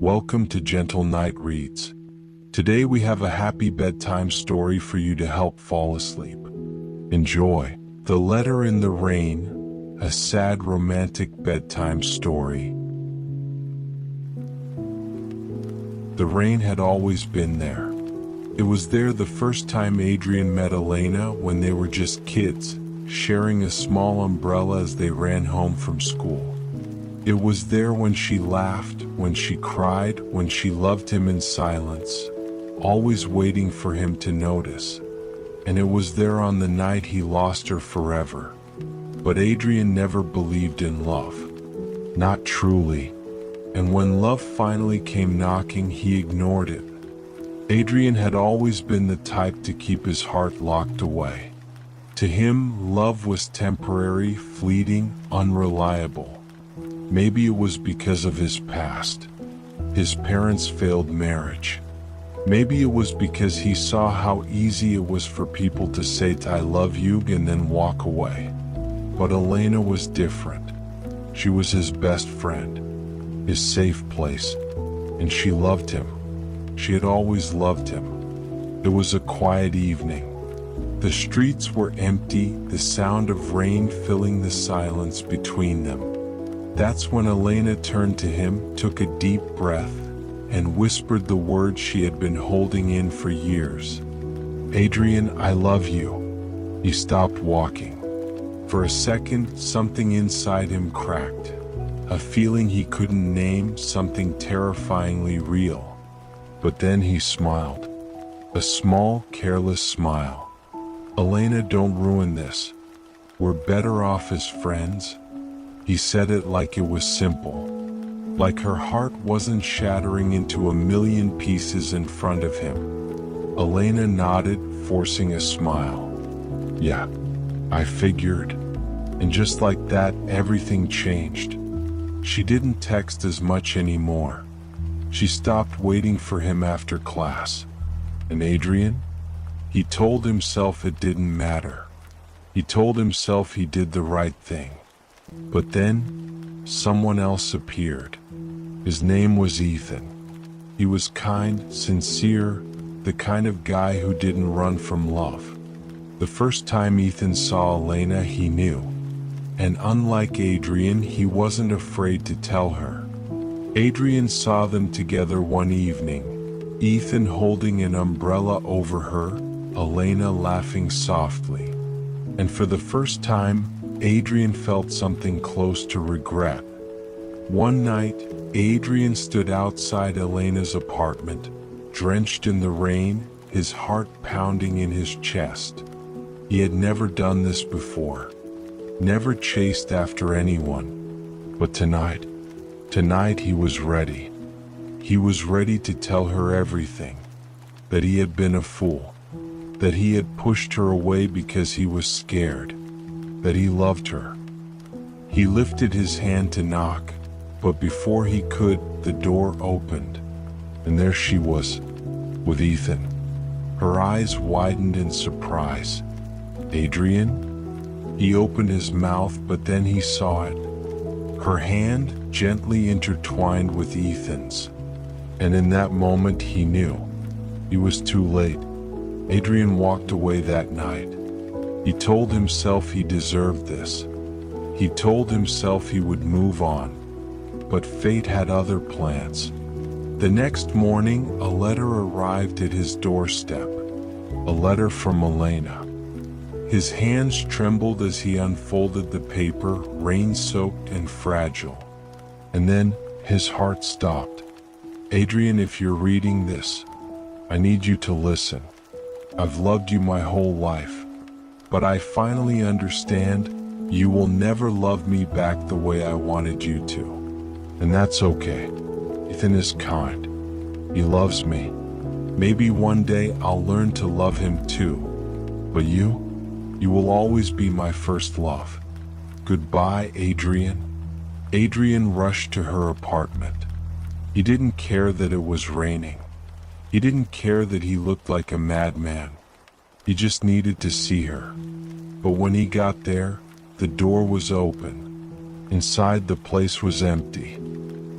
Welcome to Gentle Night Reads. Today we have a happy bedtime story for you to help fall asleep. Enjoy. The Letter in the Rain, a sad romantic bedtime story. The rain had always been there. It was there the first time Adrian met Elena when they were just kids, sharing a small umbrella as they ran home from school. It was there when she laughed, when she cried, when she loved him in silence, always waiting for him to notice. And it was there on the night he lost her forever. But Adrian never believed in love. Not truly. And when love finally came knocking, he ignored it. Adrian had always been the type to keep his heart locked away. To him, love was temporary, fleeting, unreliable. Maybe it was because of his past. His parents' failed marriage. Maybe it was because he saw how easy it was for people to say "I love you" and then walk away. But Elena was different. She was his best friend, his safe place, and she loved him. She had always loved him. It was a quiet evening. The streets were empty, the sound of rain filling the silence between them. That's when Elena turned to him, took a deep breath, and whispered the words she had been holding in for years. "Adrian, I love you." He stopped walking. For a second, something inside him cracked. A feeling he couldn't name, something terrifyingly real. But then he smiled. A small, careless smile. "Elena, don't ruin this. We're better off as friends." He said it like it was simple. Like her heart wasn't shattering into a million pieces in front of him. Elena nodded, forcing a smile. "Yeah, I figured." And just like that, everything changed. She didn't text as much anymore. She stopped waiting for him after class. And Adrian? He told himself it didn't matter. He told himself he did the right thing. But then, someone else appeared. His name was Ethan. He was kind, sincere, the kind of guy who didn't run from love. The first time Ethan saw Elena, he knew. And unlike Adrian, he wasn't afraid to tell her. Adrian saw them together one evening, Ethan holding an umbrella over her, Elena laughing softly. And for the first time, Adrian felt something close to regret. One night, Adrian stood outside Elena's apartment, drenched in the rain, his heart pounding in his chest. He had never done this before, never chased after anyone. But tonight he was ready. He was ready to tell her everything. That he had been a fool. That he had pushed her away because he was scared. That he loved her. He lifted his hand to knock, but before he could, the door opened. And there she was, with Ethan. Her eyes widened in surprise. "Adrian?" He opened his mouth, but then he saw it. Her hand gently intertwined with Ethan's. And in that moment he knew. He was too late. Adrian walked away that night. He told himself he deserved this. He told himself he would move on. But fate had other plans. The next morning, a letter arrived at his doorstep. A letter from Elena. His hands trembled as he unfolded the paper, rain-soaked and fragile. And then his heart stopped. "Adrian, if you're reading this, I need you to listen. I've loved you my whole life. But I finally understand you will never love me back the way I wanted you to. And that's okay. Ethan is kind. He loves me. Maybe one day I'll learn to love him too. But you will always be my first love. Goodbye, Adrian." Adrian rushed to her apartment. He didn't care that it was raining. He didn't care that he looked like a madman. He just needed to see her. But when he got there, the door was open. Inside, the place was empty.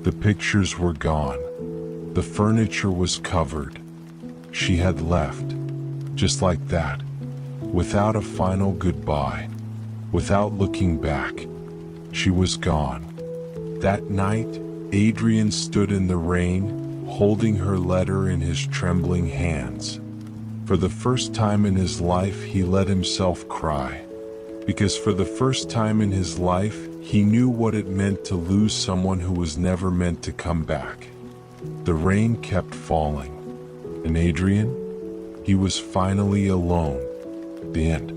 The pictures were gone. The furniture was covered. She had left, just like that, without a final goodbye, without looking back. She was gone. That night, Adrian stood in the rain, holding her letter in his trembling hands. For the first time in his life, he let himself cry. Because for the first time in his life, he knew what it meant to lose someone who was never meant to come back. The rain kept falling. And Adrian? He was finally alone. The end.